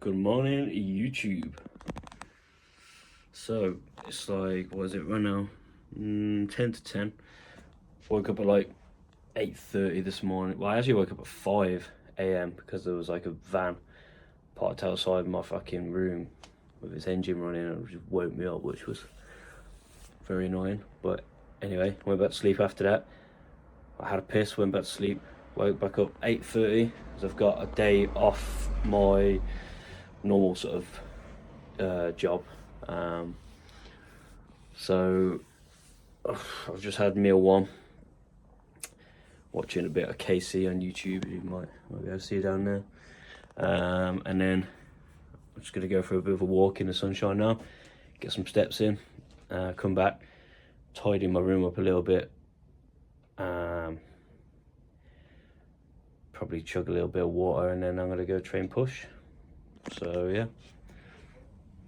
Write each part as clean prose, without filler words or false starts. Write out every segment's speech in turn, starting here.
Good morning, YouTube. So it's like, what is it right now? 10 to 10. Woke up at like 8:30 this morning. Well, I actually woke up at 5 a.m. because there was like a van parked outside my fucking room with its engine running, and it just woke me up, which was very annoying. But anyway, went back to sleep after that. I had a piss, went back to sleep, woke back up 8:30 because I've got a day off my normal sort of job. So I've just had meal one, watching a bit of KC on YouTube. You might be able to see down there. And then I'm just gonna go for a bit of a walk in the sunshine now, get some steps in, come back, tidy my room up a little bit, probably chug a little bit of water, and then I'm gonna go train push. So yeah,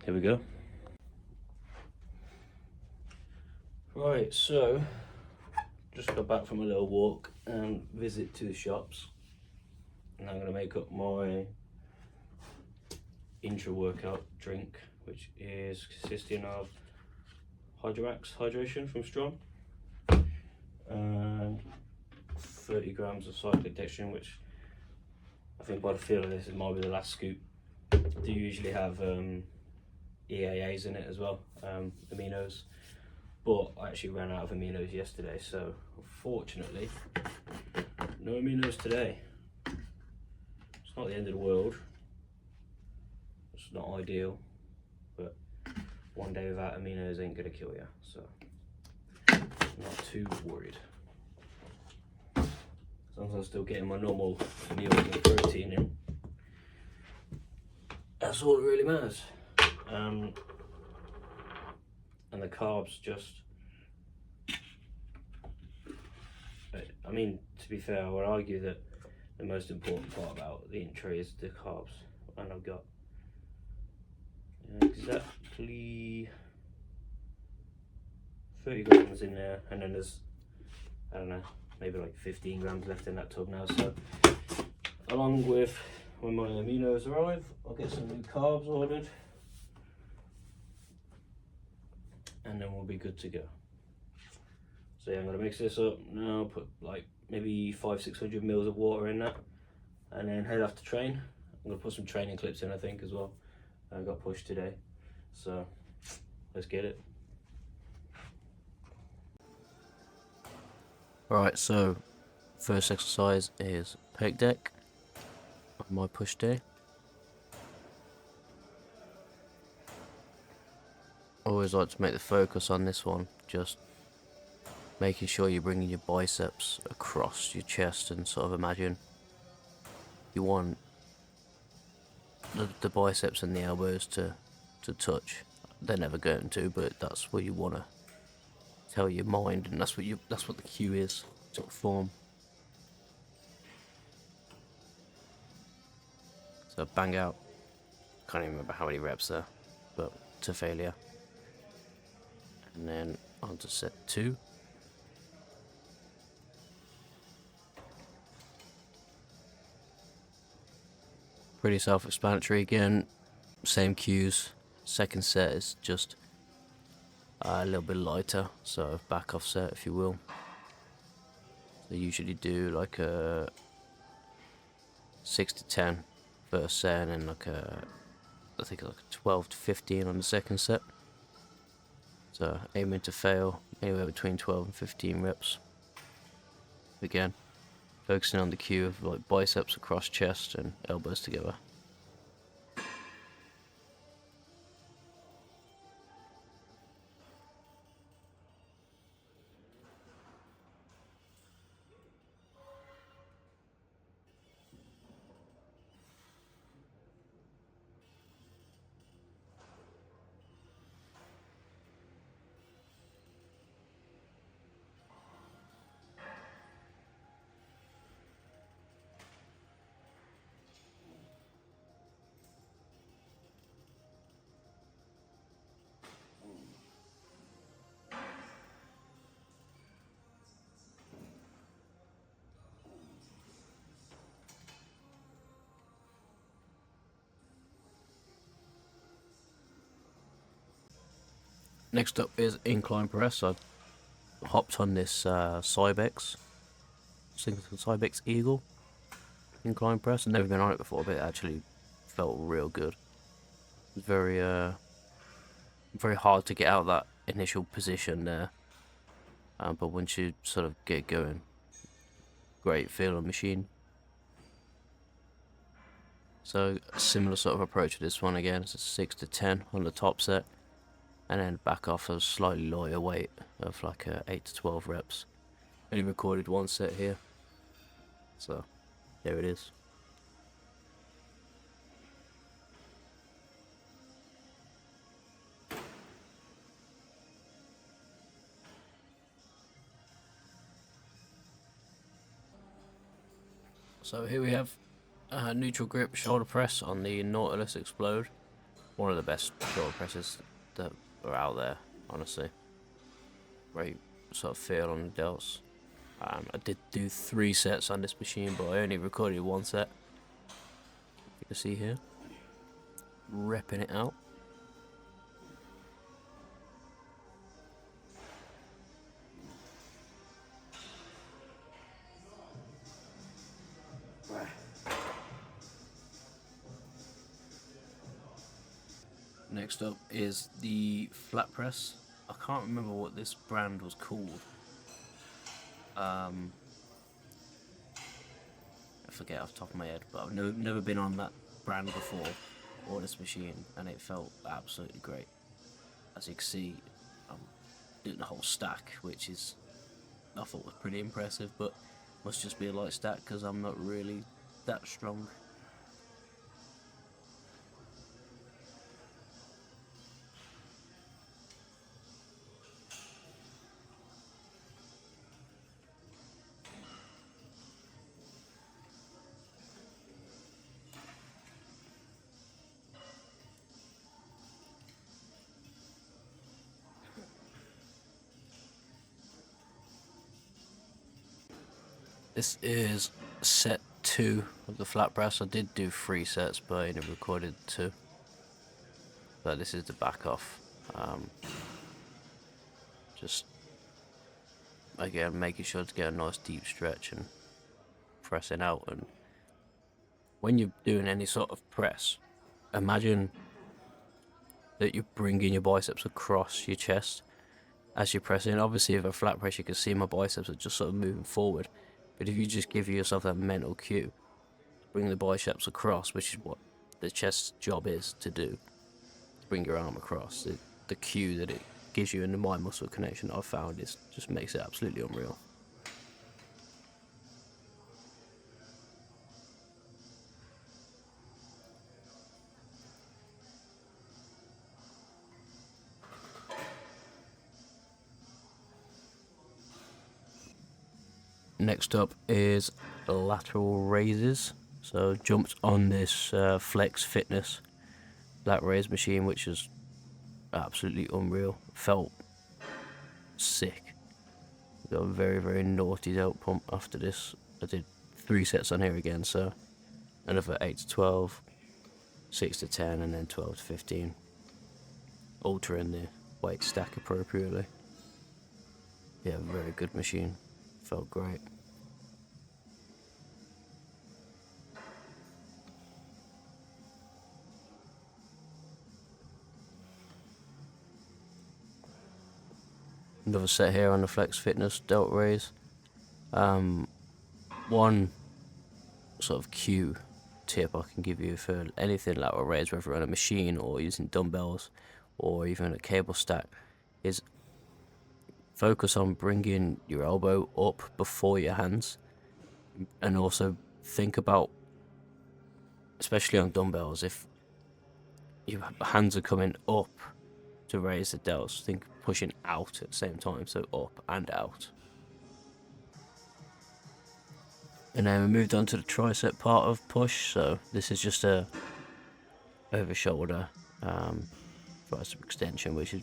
here we go. Right, so just got back from a little walk and visit to the shops, and I'm going to make up my intra-workout drink, which is consisting of Hydromax hydration from Strong and 30 grams of cyclic dextrin, which I think by the feel of this, it might be the last scoop. They usually have EAAs in it as well, aminos, but I actually ran out of aminos yesterday, so unfortunately no aminos today. It's not the end of the world, it's not ideal, but one day without aminos ain't gonna kill you, so not too worried. As long as I'm still getting my normal meals and protein in, that's all that really matters. And the carbs just, I mean, to be fair, I would argue that the most important part about the intro is the carbs, and I've got exactly 30 grams in there, and then there's, I don't know, maybe like 15 grams left in that tub now. So along with when my aminos arrive, I'll get some new carbs ordered, and then we'll be good to go. So yeah, I'm gonna mix this up now, put like maybe 500-600 mils of water in that, and then head off to train. I'm gonna put some training clips in, I think, as well. I got pushed today, so let's get it. Right, so first exercise is pec deck on my push day. Always like to make the focus on this one, just making sure you're bringing your biceps across your chest, and sort of imagine you want the biceps and the elbows to touch. They're never going to, but that's what you want to tell your mind, and that's what the cue is to form. So bang out. Can't even remember how many reps there, but to failure. And then on to set 2. Pretty self-explanatory again, same cues. Second set is just a little bit lighter, so back off set, if you will. They usually do like a 6 to 10 first set, and then like I think like 12 to 15 on the second set. So aiming to fail anywhere between 12 and 15 reps. Again, focusing on the cue of like biceps across chest and elbows together. Next up is incline press. I hopped on this Cybex, Cybex Eagle incline press. I've never been on it before, but it actually felt real good. It was very hard to get out that initial position there, but once you sort of get going, great feeling machine. So a similar sort of approach to this one again. It's a 6 to 10 on the top set, and then back off a slightly lighter weight of like 8 to 12 reps. Only recorded one set here, so there it is. So here we have neutral grip shoulder press on the Nautilus Explode. One of the best shoulder presses that are out there, honestly. Great sort of feel on the delts. I did do 3 sets on this machine, but I only recorded one set. You can see here, repping it out. Next up is the flat press. I can't remember what this brand was called. I forget off the top of my head, but I've never been on that brand before, or this machine, and it felt absolutely great. As you can see, I'm doing the whole stack, which is, I thought was pretty impressive, but must just be a light stack because I'm not really that strong. This is set 2 of the flat press. I did do 3 sets, but I only recorded 2. But this is the back off. Just again making sure to get a nice deep stretch and pressing out. And when you're doing any sort of press, imagine that you're bringing your biceps across your chest as you're pressing. Obviously, with a flat press, you can see my biceps are just sort of moving forward. But if you just give yourself that mental cue, bring the biceps across, which is what the chest's job is to do, to bring your arm across. The cue that it gives you in the mind muscle connection that I've found is just makes it absolutely unreal. Next up is lateral raises. So jumped on this Flex Fitness lat raise machine, which is absolutely unreal. Felt sick. Got a very naughty delt pump after this. I did 3 sets on here again, so another 8 to 12, 6 to 10, and then 12 to 15. Altering the weight stack appropriately. Yeah, very good machine. Felt great. Another set here on the Flex Fitness delt raise. One sort of cue tip I can give you for anything lateral raise, whether on a machine or using dumbbells or even a cable stack, is focus on bringing your elbow up before your hands, and also think about, especially on dumbbells, if your hands are coming up to raise the delts, think pushing out at the same time, so up and out. And then we moved on to the tricep part of push. So this is just a over shoulder tricep extension, which is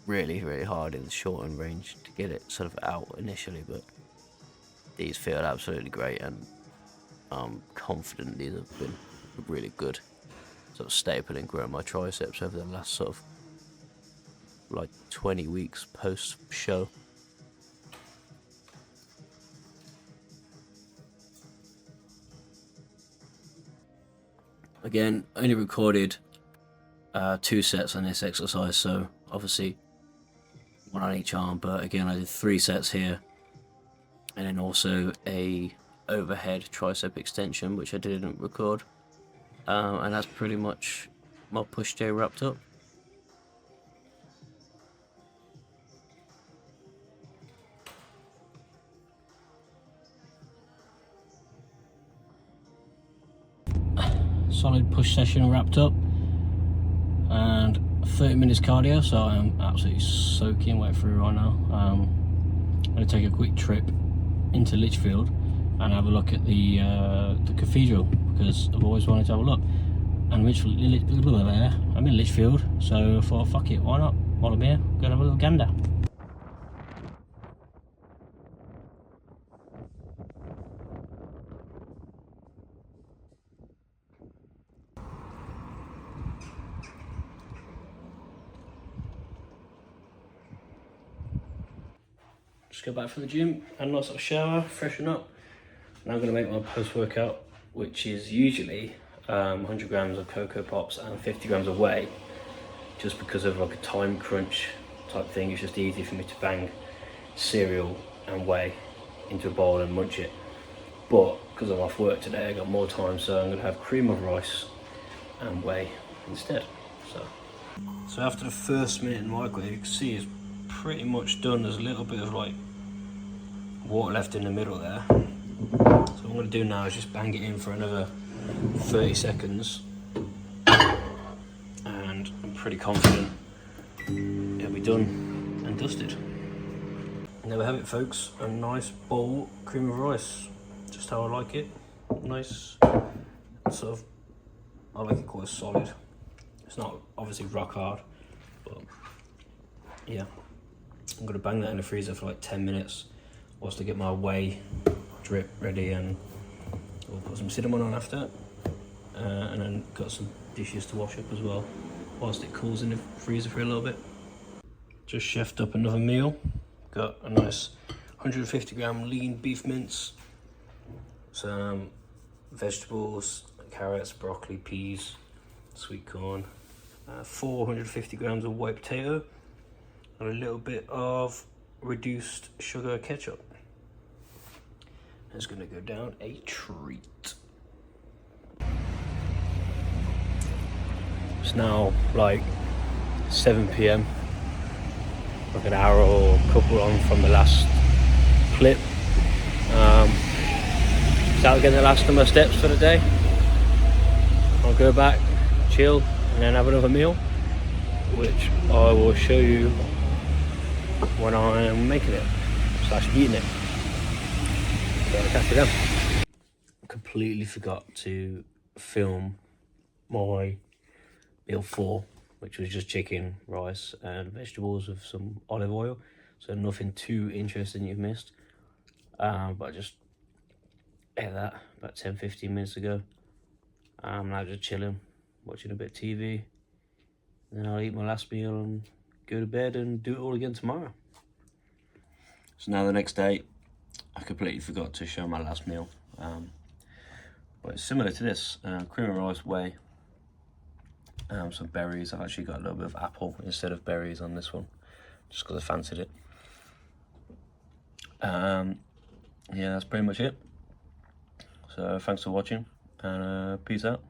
really hard in the shortened range to get it sort of out initially, but these feel absolutely great, and I'm confident these have been really good sort of staple in growing my triceps over the last sort of like 20 weeks post show. Again, I only recorded 2 sets on this exercise, so obviously 1 on each arm, but again I did 3 sets here, and then also a overhead tricep extension, which I didn't record, and that's pretty much my push day wrapped up. Solid push session wrapped up, and 30 minutes cardio, so I am absolutely soaking wet through right now. I'm going to take a quick trip into Lichfield and have a look at the cathedral, because I've always wanted to have a look. And I'm in Lichfield, so I thought, fuck it, why not? While I'm here, go and have a little gander. Just got back from the gym, had a nice little shower, freshen up. Now I'm going to make my post-workout, which is usually 100 grams of Cocoa Pops and 50 grams of whey, just because of like a time crunch type thing. It's just easy for me to bang cereal and whey into a bowl and munch it. But because I'm off work today, I got more time, so I'm going to have cream of rice and whey instead. So after the first minute in the microwave, you can see it's pretty much done. There's a little bit of like water left in the middle there. So what I'm going to do now is just bang it in for another 30 seconds, and I'm pretty confident it'll be done and dusted. And there we have it, folks, a nice bowl cream of rice, just how I like it. Nice, sort of, I like it quite solid. It's not obviously rock hard, but yeah. I'm going to bang that in the freezer for like 10 minutes whilst I get my whey drip ready, and we'll put some cinnamon on after, and then got some dishes to wash up as well whilst it cools in the freezer for a little bit. Just chefed up another meal. Got a nice 150 gram lean beef mince, some vegetables, carrots, broccoli, peas, sweet corn, 450 grams of white potato, and a little bit of reduced sugar ketchup. It's gonna go down a treat. It's now like 7 PM, like an hour or a couple on from the last clip. Start getting the last of my steps for the day. I'll go back, chill, and then have another meal, which I will show you when I'm making it / eating it. So I'll catch you then. Completely forgot to film my meal 4, which was just chicken, rice and vegetables with some olive oil, so nothing too interesting you've missed. But I just ate that about 10-15 minutes ago. I'm now just chilling, watching a bit of TV, and then I'll eat my last meal and go to bed and do it all again tomorrow. So now the next day, I completely forgot to show my last meal, but it's similar to this, cream of rice, whey, some berries. I've actually got a little bit of apple instead of berries on this one, just because I fancied it. Yeah, that's pretty much it. So thanks for watching, and peace out.